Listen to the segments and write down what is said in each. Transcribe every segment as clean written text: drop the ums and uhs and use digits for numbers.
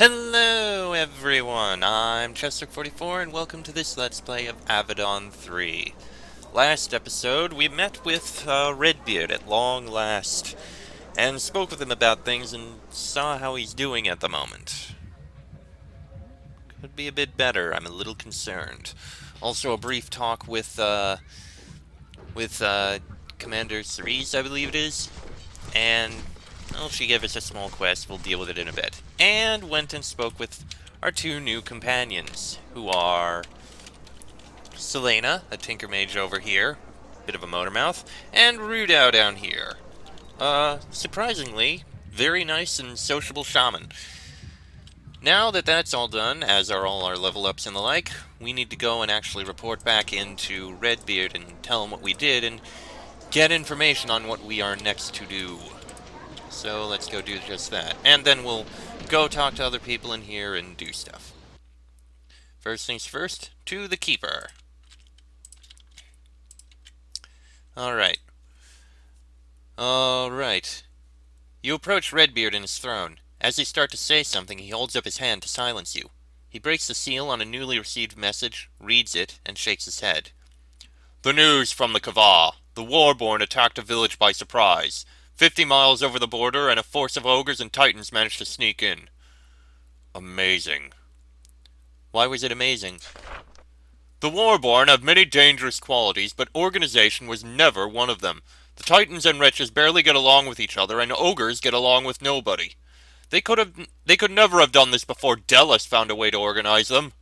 Hello everyone, I'm Chester44 and welcome to this Let's Play of Avadon 3. Last episode, we met with Redbeard at long last, and spoke with him about things and saw how he's doing at the moment. Could be a bit better, I'm a little concerned. Also a brief talk with Commander Cerise, I believe it is, and well, she gave us a small quest, we'll deal with it in a bit. And went and spoke with our two new companions, who are Selena, a Tinker Mage over here, bit of a motor mouth, and Rudao down here. Surprisingly, very nice and sociable shaman. Now that that's all done, as are all our level ups and the like, we need to go and actually report back into Redbeard and tell him what we did and get information on what we are next to do. So let's go do just that. And then we'll go talk to other people in here and do stuff. First things first, to the Keeper. Alright. Alright. You approach Redbeard in his throne. As you start to say something, he holds up his hand to silence you. He breaks the seal on a newly received message, reads it, and shakes his head. The news from the Kava. The Warborn attacked a village by surprise. 50 miles over the border, and a force of ogres and titans managed to sneak in. Amazing. Why was it amazing? The Warborn have many dangerous qualities, but organization was never one of them. The titans and wretches barely get along with each other, and ogres get along with nobody. They could never have done this before Delos found a way to organize them.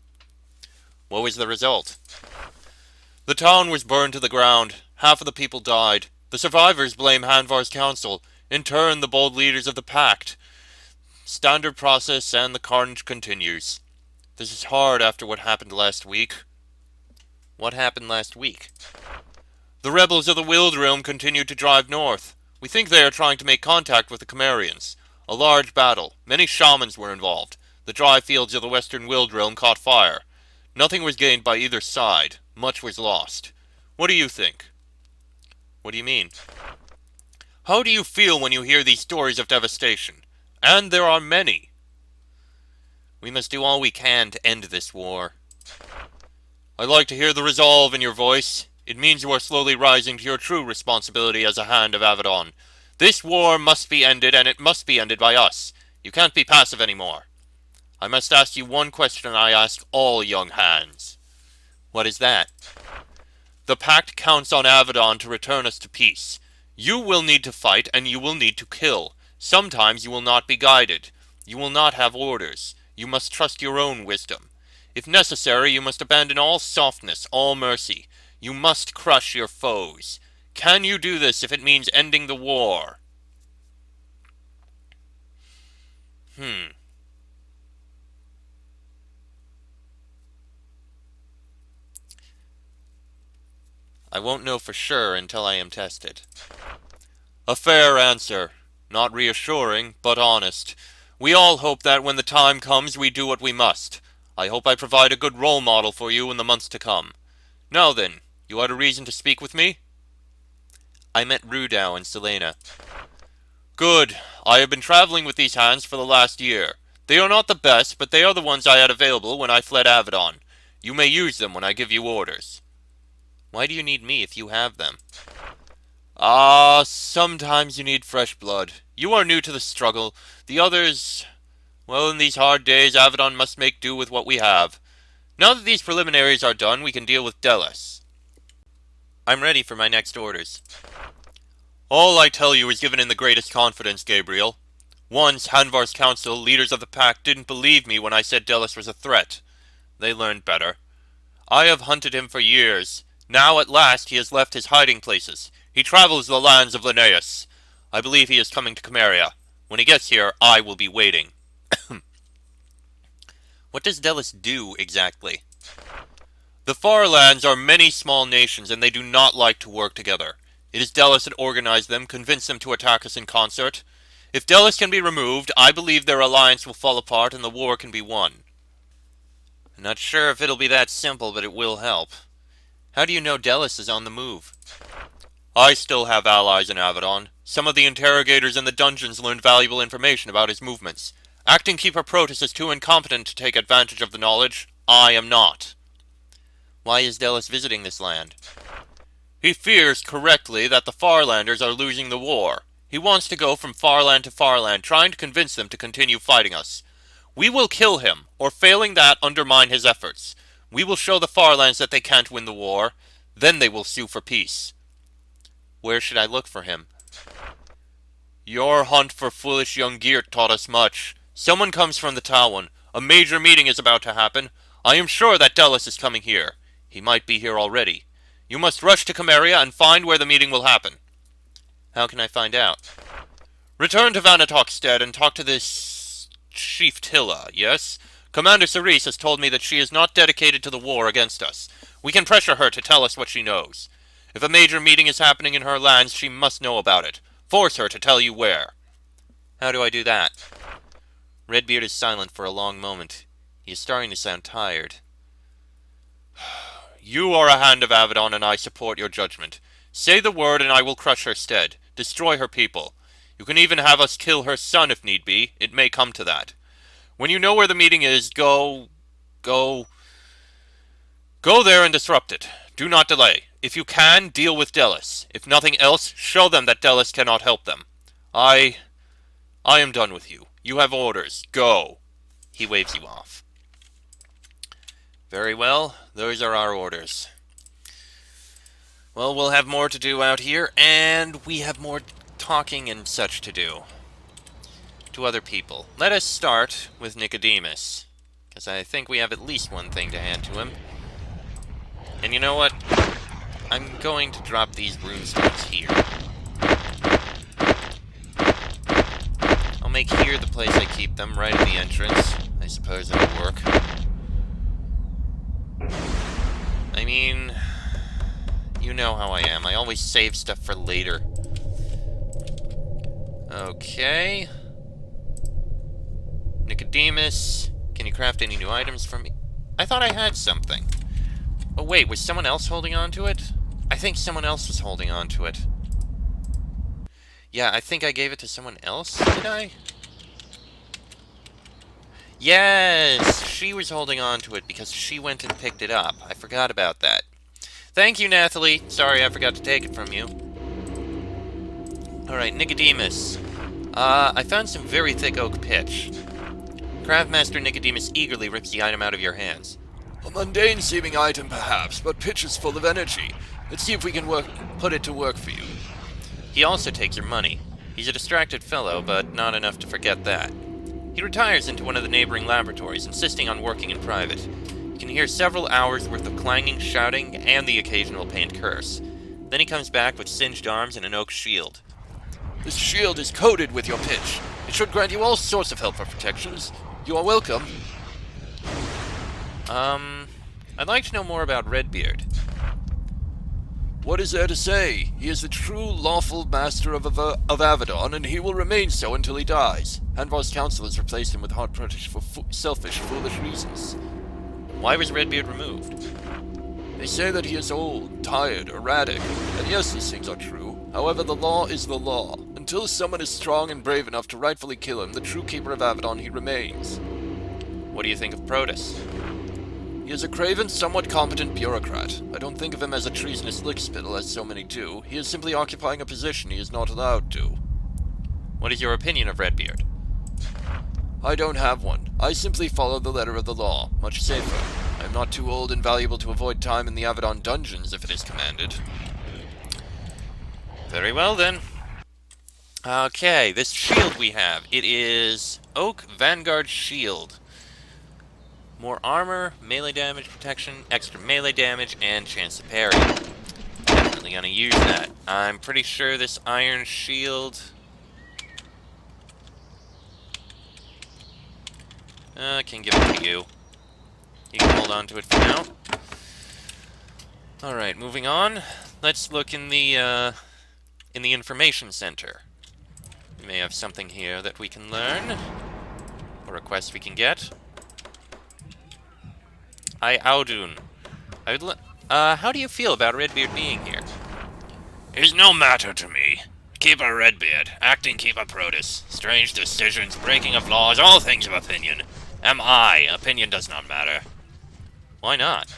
What was the result? The town was burned to the ground. Half of the people died. The survivors blame Hanvar's council. In turn, the bold leaders of the pact. Standard process, and the carnage continues. This is hard after what happened last week. What happened last week? The rebels of the Wild Realm continue to drive north. We think they are trying to make contact with the Cimmerians. A large battle. Many shamans were involved. The dry fields of the western Wild Realm caught fire. Nothing was gained by either side. Much was lost. What do you think? What do you mean? How do you feel when you hear these stories of devastation? And there are many. We must do all we can to end this war. I like to hear the resolve in your voice. It means you are slowly rising to your true responsibility as a Hand of Avadon. This war must be ended, and it must be ended by us. You can't be passive anymore. I must ask you one question I ask all young hands. What is that? The pact counts on Avadon to return us to peace. You will need to fight, and you will need to kill. Sometimes you will not be guided. You will not have orders. You must trust your own wisdom. If necessary, you must abandon all softness, all mercy. You must crush your foes. Can you do this if it means ending the war? I won't know for sure until I am tested. A fair answer. Not reassuring, but honest. We all hope that when the time comes we do what we must. I hope I provide a good role model for you in the months to come. Now then, you had a reason to speak with me? I met Rudao and Selena. Good. I have been traveling with these hands for the last year. They are not the best, but they are the ones I had available when I fled Avadon. You may use them when I give you orders. Why do you need me if you have them? Sometimes you need fresh blood. You are new to the struggle. The others... Well, in these hard days, Avadon must make do with what we have. Now that these preliminaries are done, we can deal with Delos. I'm ready for my next orders. All I tell you is given in the greatest confidence, Gabriel. Once, Hanvar's council, leaders of the pact, didn't believe me when I said Delos was a threat. They learned better. I have hunted him for years. Now, at last, he has left his hiding places. He travels the lands of Linnaeus. I believe he is coming to Cimmeria. When he gets here, I will be waiting. What does Delos do, exactly? The Far Lands are many small nations, and they do not like to work together. It is Delos that organized them, convinced them to attack us in concert. If Delos can be removed, I believe their alliance will fall apart and the war can be won. I'm not sure if it'll be that simple, but it will help. How do you know Delos is on the move? I still have allies in Avadon. Some of the interrogators in the dungeons learned valuable information about his movements. Acting Keeper Protus is too incompetent to take advantage of the knowledge. I am not. Why is Delos visiting this land? He fears, correctly, that the Farlanders are losing the war. He wants to go from Farland to Farland, trying to convince them to continue fighting us. We will kill him, or failing that, undermine his efforts. We will show the Farlands that they can't win the war. Then they will sue for peace. Where should I look for him? Your hunt for foolish young Geert taught us much. Someone comes from the Tawon. A major meeting is about to happen. I am sure that Delos is coming here. He might be here already. You must rush to Cameria and find where the meeting will happen. How can I find out? Return to Vanatokstead and talk to this Chief Tilla, yes? Commander Cerise has told me that she is not dedicated to the war against us. We can pressure her to tell us what she knows. If a major meeting is happening in her lands, she must know about it. Force her to tell you where. How do I do that? Redbeard is silent for a long moment. He is starting to sound tired. You are a hand of Avadon, and I support your judgment. Say the word, and I will crush her stead. Destroy her people. You can even have us kill her son if need be. It may come to that. When you know where the meeting is, go there and disrupt it. Do not delay. If you can, deal with Delos. If nothing else, show them that Delos cannot help them. I am done with you. You have orders. Go. He waves you off. Very well. Those are our orders. Well, we'll have more to do out here, and we have more talking and such to do. To other people. Let us start with Nicodemus, because I think we have at least one thing to hand to him. And you know what? I'm going to drop these runestones here. I'll make here the place I keep them, right at the entrance. I suppose it'll work. I mean, you know how I am. I always save stuff for later. Okay. Nicodemus, can you craft any new items for me? I thought I had something. Oh wait, was someone else holding on to it? I think someone else was holding on to it. Yeah, I think I gave it to someone else, did I? Yes! She was holding on to it because she went and picked it up. I forgot about that. Thank you, Nathalie. Sorry I forgot to take it from you. Alright, Nicodemus. I found some very thick oak pitch. Craftmaster Nicodemus eagerly rips the item out of your hands. A mundane-seeming item, perhaps, but pitch is full of energy. Let's see if we can put it to work for you. He also takes your money. He's a distracted fellow, but not enough to forget that. He retires into one of the neighboring laboratories, insisting on working in private. You can hear several hours worth of clanging, shouting, and the occasional pained curse. Then he comes back with singed arms and an oak shield. This shield is coated with your pitch. It should grant you all sorts of helpful protections. You are welcome. I'd like to know more about Redbeard. What is there to say? He is the true lawful master of Avadon, and he will remain so until he dies. Hanvar's council has replaced him with Hard British for selfish, foolish reasons. Why was Redbeard removed? They say that he is old, tired, erratic, and yes, these things are true. However, the law is the law. Until someone is strong and brave enough to rightfully kill him, the true keeper of Avadon, he remains. What do you think of Protus? He is a craven, somewhat competent bureaucrat. I don't think of him as a treasonous lickspittle, as so many do. He is simply occupying a position he is not allowed to. What is your opinion of Redbeard? I don't have one. I simply follow the letter of the law. Much safer. I am not too old and valuable to avoid time in the Avadon dungeons if it is commanded. Very well, then. Okay, this shield we have. It is Oak Vanguard Shield. More armor, melee damage protection, extra melee damage, and chance to parry. Definitely gonna use that. I'm pretty sure this iron shield... I can give it to you. You can hold on to it for now. Alright, moving on. Let's look in the information center. We may have something here that we can learn. Or a quest we can get. Avadon. How do you feel about Redbeard being here? It is no matter to me. Keeper Redbeard, acting Keeper Protus. Strange decisions, breaking of laws, all things of opinion. Am I. Opinion does not matter. Why not?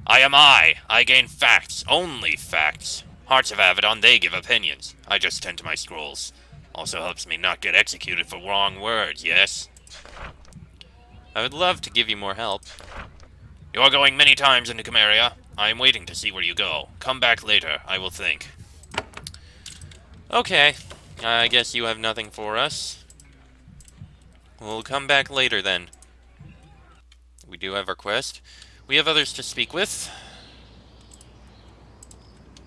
I am I. I gain facts. Only facts. Hearts of Avadon, they give opinions. I just tend to my scrolls. Also helps me not get executed for wrong words, yes? I would love to give you more help. You are going many times into Cameria. I am waiting to see where you go. Come back later. I will think. Okay. I guess you have nothing for us. We'll come back later then. We do have our quest. We have others to speak with.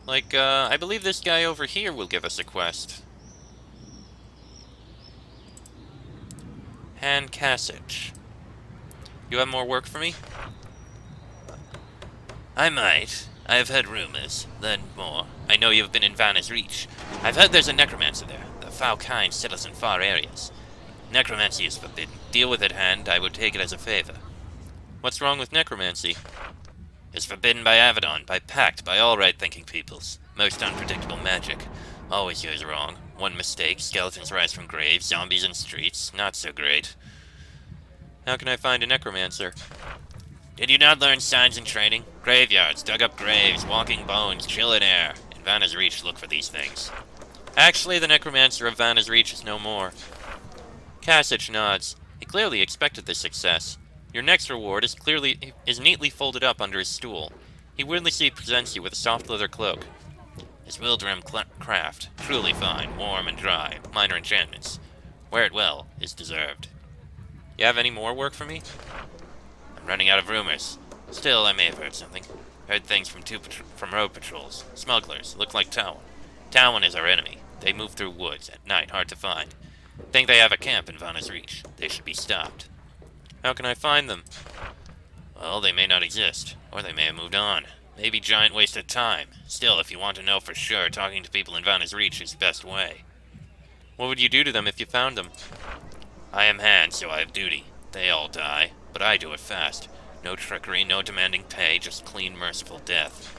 Like, I believe this guy over here will give us a quest. Hand Cassage. You have more work for me? I might. I have heard rumors. Learned more. I know you have been in Vanna's Reach. I've heard there's a necromancer there. The foul kind settles in far areas. Necromancy is forbidden. Deal with it, hand. I would take it as a favor. What's wrong with necromancy? It's forbidden by Avadon, by pact, by all right-thinking peoples. Most unpredictable magic. Always goes wrong. One mistake, skeletons rise from graves, zombies in streets. Not so great. How can I find a necromancer? Did you not learn signs in training? Graveyards, dug up graves, walking bones, chill in air. In Vanna's Reach, look for these things. Actually, the necromancer of Vanna's Reach is no more. Cassage nods. He clearly expected this success. Your next reward is neatly folded up under his stool. He weirdly presents you with a soft leather cloak. His Wildram craft, truly fine, warm and dry, minor enchantments. Wear it well, is deserved. You have any more work for me? I'm running out of rumors. Still, I may have heard something. Heard things from road patrols. Smugglers. Look like Towin. Towin is our enemy. They move through woods, at night, hard to find. Think they have a camp in Vanna's Reach. They should be stopped. How can I find them? Well, they may not exist. Or they may have moved on. Maybe giant waste of time. Still, if you want to know for sure, talking to people in Vanna's Reach is the best way. What would you do to them if you found them? I am hand, so I have duty. They all die, but I do it fast. No trickery, no demanding pay, just clean, merciful death.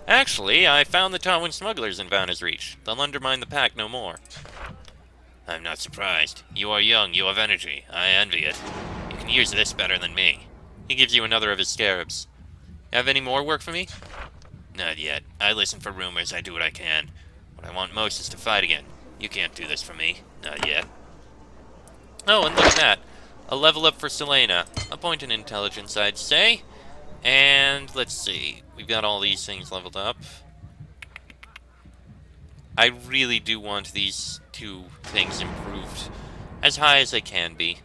Actually, I found the Tawin smugglers in Vanna's Reach. They'll undermine the pack no more. I'm not surprised. You are young, you have energy. I envy it. You can use this better than me. He gives you another of his scarabs. Have any more work for me? Not yet. I listen for rumors, I do what I can. What I want most is to fight again. You can't do this for me. Not yet. Oh, and look at that. A level up for Selena. A point in intelligence, I'd say. And, let's see. We've got all these things leveled up. I really do want these two things improved as high as they can be.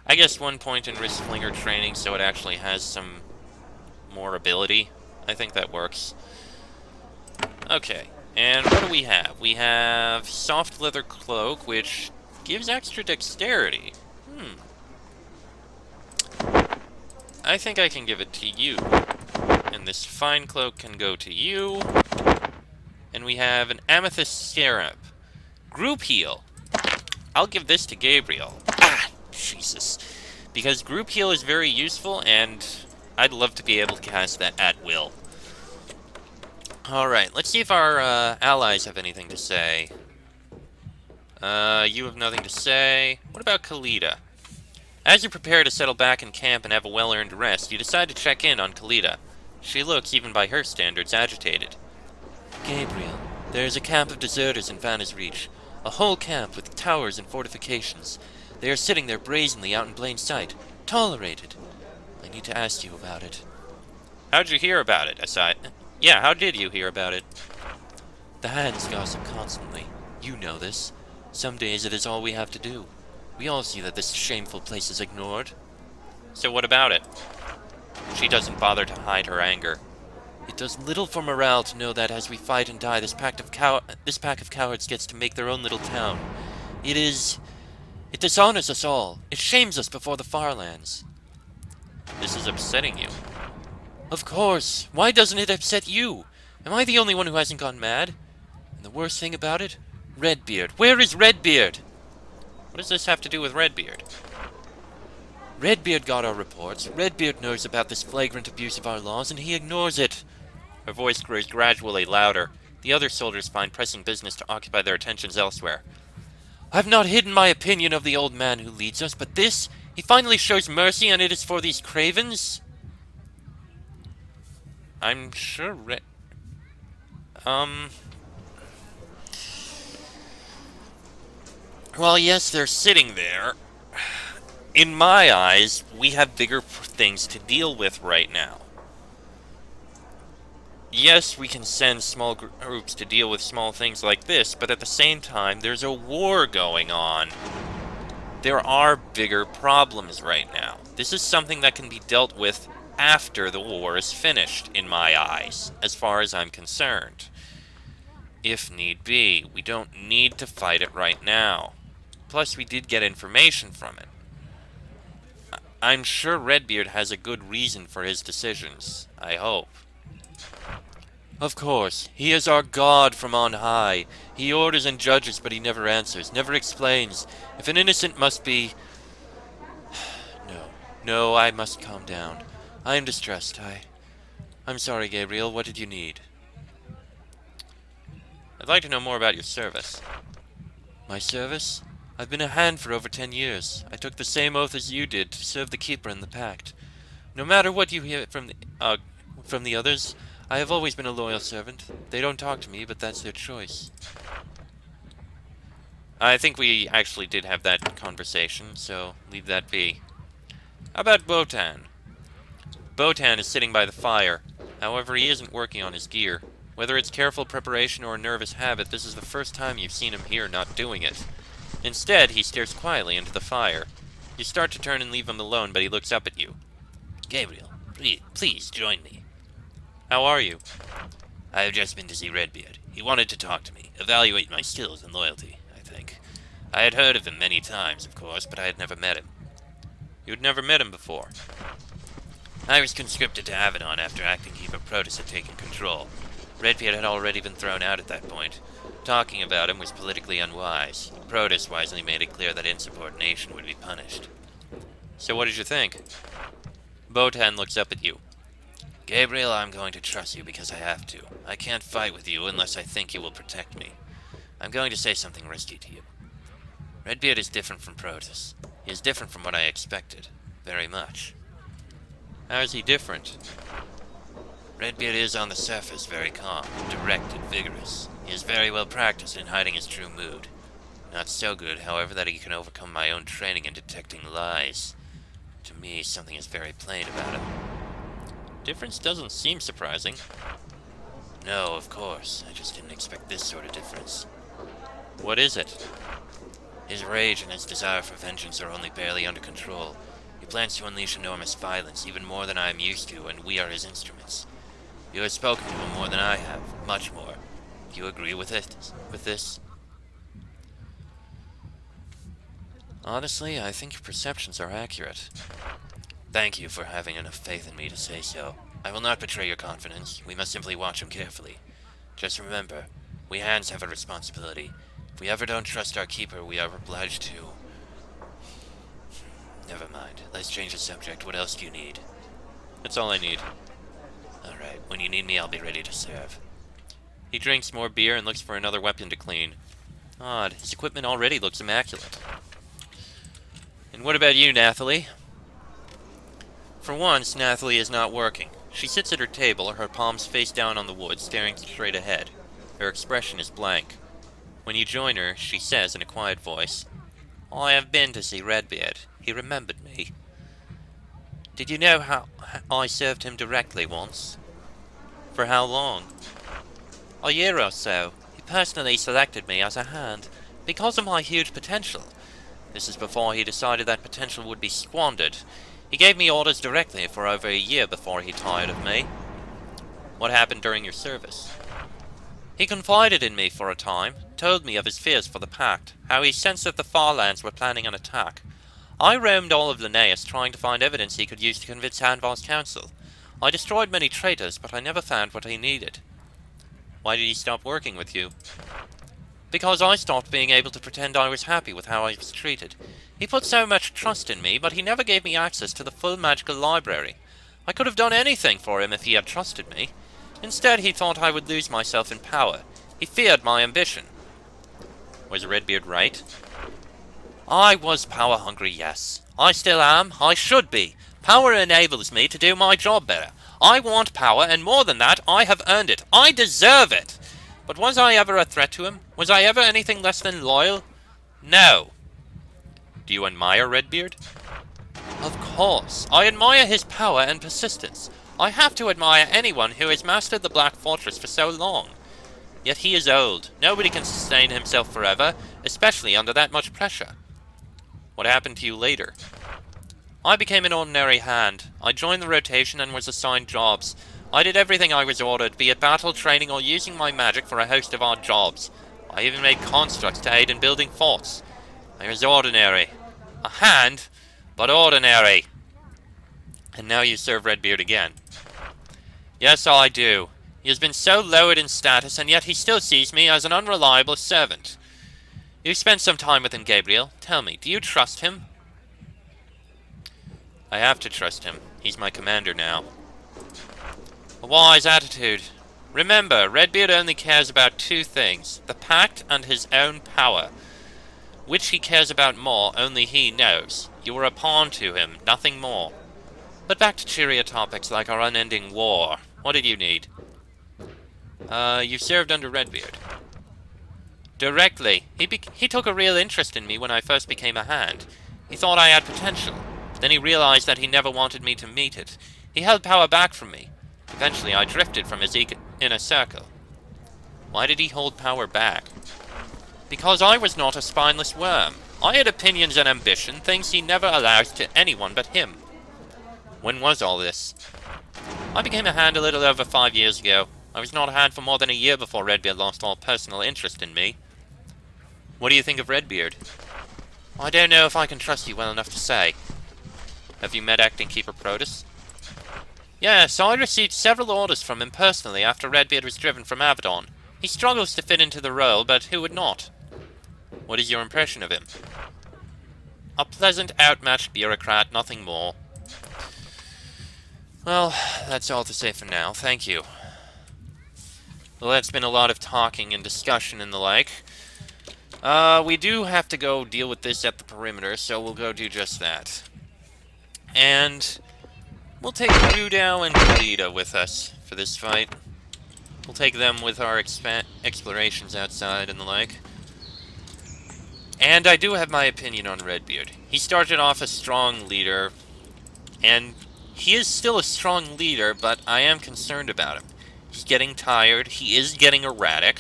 I guess 1 point in wrist flinger training so it actually has some more ability. I think that works. Okay, and what do we have? We have soft leather cloak, which gives extra dexterity. I think I can give it to you. And this fine cloak can go to you. And we have an amethyst scarab. Group heal. I'll give this to Gabriel. Ah, Jesus. Because group heal is very useful, and I'd love to be able to cast that at will. Alright, let's see if our allies have anything to say. You have nothing to say. What about Khalida? As you prepare to settle back in camp and have a well-earned rest, you decide to check in on Khalida. She looks, even by her standards, agitated. Gabriel, there is a camp of deserters in Vanna's Reach. A whole camp with towers and fortifications. They are sitting there brazenly out in plain sight. Tolerated. I need to ask you about it. How'd you hear about it, aside? Yeah, how did you hear about it? The hands gossip constantly. You know this. Some days it is all we have to do. We all see that this shameful place is ignored. So what about it? She doesn't bother to hide her anger. It does little for morale to know that as we fight and die, this pack of cowards gets to make their own little town. It dishonors us all. It shames us before the Farlands. This is upsetting you. Of course. Why doesn't it upset you? Am I the only one who hasn't gone mad? And the worst thing about it? Redbeard. Where is Redbeard? What does this have to do with Redbeard? Redbeard got our reports. Redbeard knows about this flagrant abuse of our laws, and he ignores it. Her voice grows gradually louder. The other soldiers find pressing business to occupy their attentions elsewhere. I've not hidden my opinion of the old man who leads us, but this, he finally shows mercy, and it is for these cravens? I'm sure Well, yes, they're sitting there. In my eyes, we have bigger things to deal with right now. Yes, we can send small groups to deal with small things like this, but at the same time, there's a war going on. There are bigger problems right now. This is something that can be dealt with after the war is finished, in my eyes, as far as I'm concerned. If need be, we don't need to fight it right now. Plus, we did get information from it. I'm sure Redbeard has a good reason for his decisions. I hope. Of course, he is our God from on high. He orders and judges, but he never answers, never explains. If an innocent must be... No, I must calm down. I am distressed. I'm sorry, Gabriel. What did you need? I'd like to know more about your service. My service? I've been a hand for over 10 years. I took the same oath as you did to serve the Keeper and the Pact. No matter what you hear from the others, I have always been a loyal servant. They don't talk to me, but that's their choice. I think we actually did have that conversation, so leave that be. How about Botan? Botan is sitting by the fire. However, he isn't working on his gear. Whether it's careful preparation or a nervous habit, this is the first time you've seen him here not doing it. Instead, he stares quietly into the fire. You start to turn and leave him alone, but he looks up at you. Gabriel, please join me. How are you? I have just been to see Redbeard. He wanted to talk to me, evaluate my skills and loyalty, I think. I had heard of him many times, of course, but I had never met him. You'd never met him before? I was conscripted to Avadon after acting keeper Protus had taken control. Redbeard had already been thrown out at that point. Talking about him was politically unwise. Protus wisely made it clear that insubordination would be punished. So what did you think? Botan looks up at you. Gabriel, I'm going to trust you because I have to. I can't fight with you unless I think you will protect me. I'm going to say something risky to you. Redbeard is different from Protus. He is different from what I expected. Very much. How is he different? Redbeard is on the surface very calm, direct, and vigorous. He is very well practiced in hiding his true mood. Not so good, however, that he can overcome my own training in detecting lies. To me, something is very plain about him. Difference doesn't seem surprising. No, of course. I just didn't expect this sort of difference. What is it? His rage and his desire for vengeance are only barely under control. He plans to unleash enormous violence, even more than I am used to, and we are his instruments. You have spoken to him more than I have, much more. Do you agree with this? Honestly, I think your perceptions are accurate. Thank you for having enough faith in me to say so. I will not betray your confidence. We must simply watch him carefully. Just remember, we hands have a responsibility. If we ever don't trust our keeper, we are obliged to... Never mind. Let's change the subject. What else do you need? That's all I need. Alright, when you need me, I'll be ready to serve. He drinks more beer and looks for another weapon to clean. Odd, his equipment already looks immaculate. And what about you, Nathalie? For once, Nathalie is not working. She sits at her table, her palms face down on the wood, staring straight ahead. Her expression is blank. When you join her, she says in a quiet voice, I have been to see Redbeard. He remembered me. Did you know how I served him directly once? For how long? A year or so. He personally selected me as a hand, because of my huge potential. This is before he decided that potential would be squandered. He gave me orders directly for over a year before he tired of me. What happened during your service? He confided in me for a time, told me of his fears for the Pact, how he sensed that the Farlands were planning an attack. I roamed all of Linnaeus trying to find evidence he could use to convince Hanvar's council. I destroyed many traitors, but I never found what he needed. Why did he stop working with you? Because I stopped being able to pretend I was happy with how I was treated. He put so much trust in me, but he never gave me access to the full magical library. I could have done anything for him if he had trusted me. Instead, he thought I would lose myself in power. He feared my ambition. Was Redbeard right? I was power-hungry, yes. I still am. I should be. Power enables me to do my job better. I want power, and more than that, I have earned it. I deserve it! But was I ever a threat to him? Was I ever anything less than loyal? No. Do you admire Redbeard? Of course. I admire his power and persistence. I have to admire anyone who has mastered the Black Fortress for so long. Yet he is old. Nobody can sustain himself forever, especially under that much pressure. What happened to you later? I became an ordinary hand. I joined the rotation and was assigned jobs. I did everything I was ordered, be it battle, training, or using my magic for a host of odd jobs. I even made constructs to aid in building forts. I was ordinary. A hand, but ordinary. And now you serve Redbeard again. Yes, I do. He has been so lowered in status, and yet he still sees me as an unreliable servant. You spent some time with him, Gabriel. Tell me, do you trust him? I have to trust him. He's my commander now. A wise attitude. Remember, Redbeard only cares about two things, the Pact and his own power. Which he cares about more, only he knows. You were a pawn to him, nothing more. But back to cheerier topics like our unending war. What did you need? You served under Redbeard. Directly. He took a real interest in me when I first became a hand. He thought I had potential. Then he realized that he never wanted me to meet it. He held power back from me. Eventually I drifted from his inner circle. Why did he hold power back? Because I was not a spineless worm. I had opinions and ambition, things he never allowed to anyone but him. When was all this? I became a hand a little over 5 years ago. I was not a hand for more than a year before Redbeard lost all personal interest in me. What do you think of Redbeard? I don't know if I can trust you well enough to say. Have you met Acting Keeper Protus? Yes, I received several orders from him personally after Redbeard was driven from Avadon. He struggles to fit into the role, but who would not? What is your impression of him? A pleasant, outmatched bureaucrat, nothing more. Well, that's all to say for now. Thank you. Well, that's been a lot of talking and discussion and the like. We do have to go deal with this at the perimeter, so we'll go do just that. And we'll take Rudao and Kalita with us for this fight. We'll take them with our explorations outside and the like. And I do have my opinion on Redbeard. He started off a strong leader, and he is still a strong leader, but I am concerned about him. He's getting tired. He is getting erratic.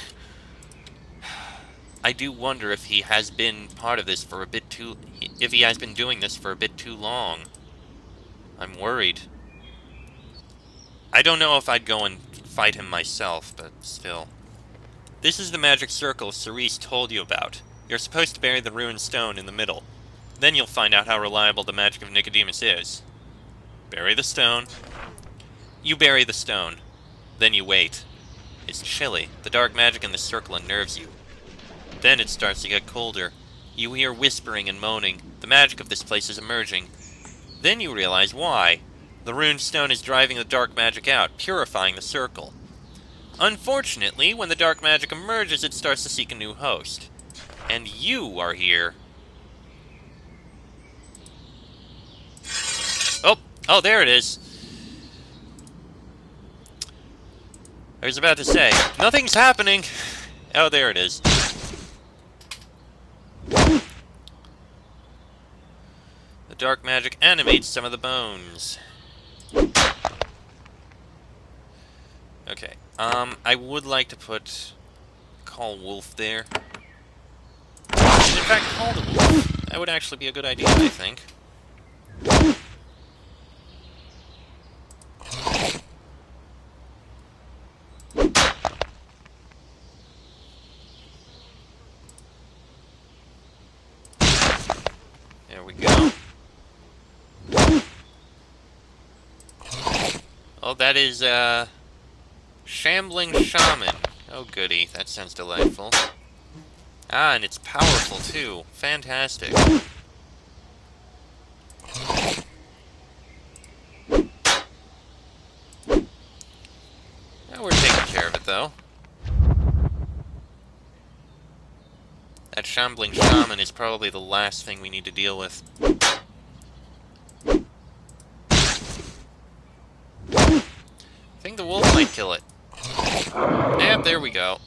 I do wonder if he has been part of this for a bit too... if he has been doing this for a bit too long. I'm worried. I don't know if I'd go and fight him myself, but still. This is the magic circle Cerise told you about. You're supposed to bury the ruined stone in the middle. Then you'll find out how reliable the magic of Nicodemus is. Bury the stone. You bury the stone. Then you wait. It's chilly. The dark magic in the circle unnerves you. Then it starts to get colder. You hear whispering and moaning. The magic of this place is emerging. Then you realize why. The ruined stone is driving the dark magic out, purifying the circle. Unfortunately, when the dark magic emerges, it starts to seek a new host. And you are here. Oh, there it is. I was about to say, nothing's happening. Oh, there it is. The dark magic animates some of the bones. Okay, I would like to call Wolf there. In fact, call the Wolf. That would actually be a good idea, I think. There we go. Oh, that is, Shambling Shaman. Oh, goody. That sounds delightful. Ah, and it's powerful, too. Fantastic. That shambling shaman is probably the last thing we need to deal with. I think the wolf might kill it. Yep, there we go.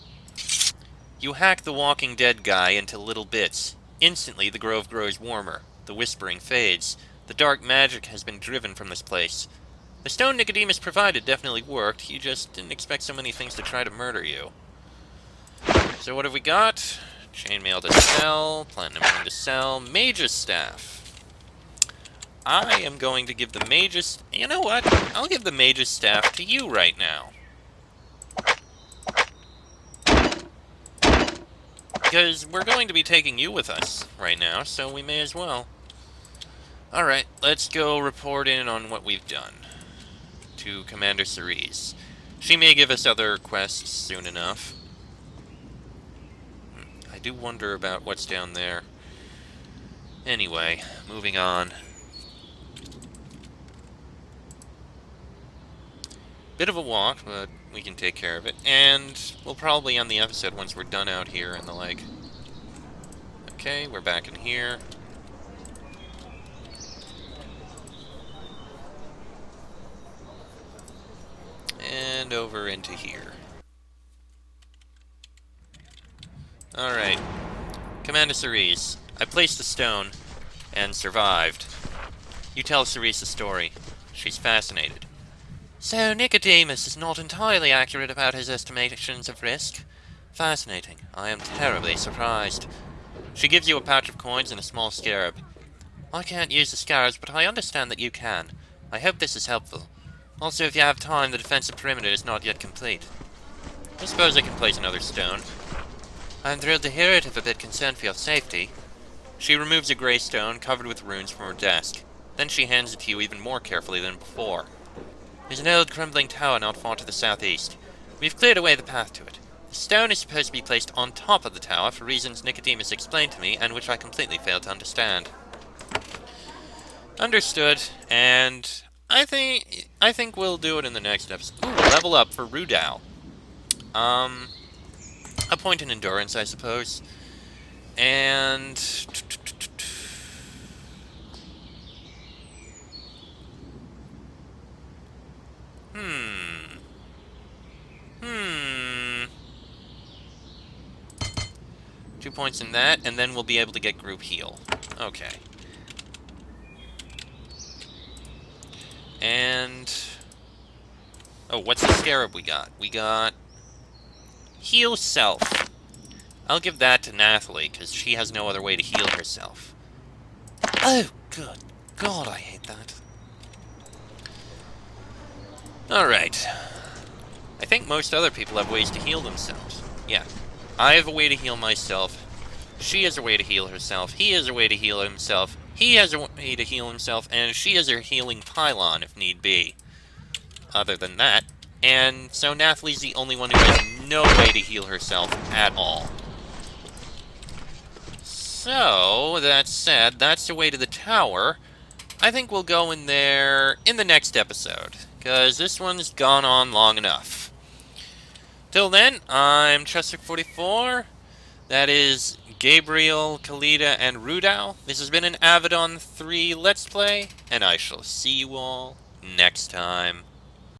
You hack the Walking Dead guy into little bits. Instantly, the grove grows warmer. The whispering fades. The dark magic has been driven from this place. The stone Nicodemus provided definitely worked. You just didn't expect so many things to try to murder you. So what have we got? Chainmail to sell. Platinum ring to sell. Mage's staff. I am going to give the Mage's... You know what? I'll give the Mage's staff to you right now. Because we're going to be taking you with us right now, so we may as well. Alright, let's go report in on what we've done to Commander Cerise. She may give us other quests soon enough. I do wonder about what's down there. Anyway, moving on. Bit of a walk, but we can take care of it. And we'll probably end the episode once we're done out here and the like. Okay, we're back in here. And over into here. Alright. Commander Cerise, I placed the stone and survived. You tell Cerise the story. She's fascinated. So Nicodemus is not entirely accurate about his estimations of risk. Fascinating. I am terribly surprised. She gives you a pouch of coins and a small scarab. I can't use the scarabs, but I understand that you can. I hope this is helpful. Also, if you have time, the defensive perimeter is not yet complete. I suppose I can place another stone. I'm thrilled to hear it, if a bit concerned for your safety. She removes a grey stone covered with runes from her desk. Then she hands it to you even more carefully than before. There's an old crumbling tower not far to the southeast. We've cleared away the path to it. The stone is supposed to be placed on top of the tower for reasons Nicodemus explained to me and which I completely failed to understand. Understood, and I think we'll do it in the next episode. Ooh, level up for Rudal. A point in endurance, I suppose. And Hmm. 2 points in that, and then we'll be able to get group heal. Okay. And... oh, what's the scarab we got? We got... heal self. I'll give that to Nathalie, because she has no other way to heal herself. Oh, good God, I hate that. Alright. I think most other people have ways to heal themselves. Yeah. I have a way to heal myself. She has a way to heal herself. He has a way to heal himself. He has a way to heal himself. And she has her healing pylon, if need be. Other than that. And so Nathalie's the only one who has no way to heal herself at all. So, that said, that's the way to the tower. I think we'll go in there in the next episode, because this one's gone on long enough. Till then, I'm Chester44. That is Gabriel, Kalida, and Rudal. This has been an Avadon 3 Let's Play, and I shall see you all next time.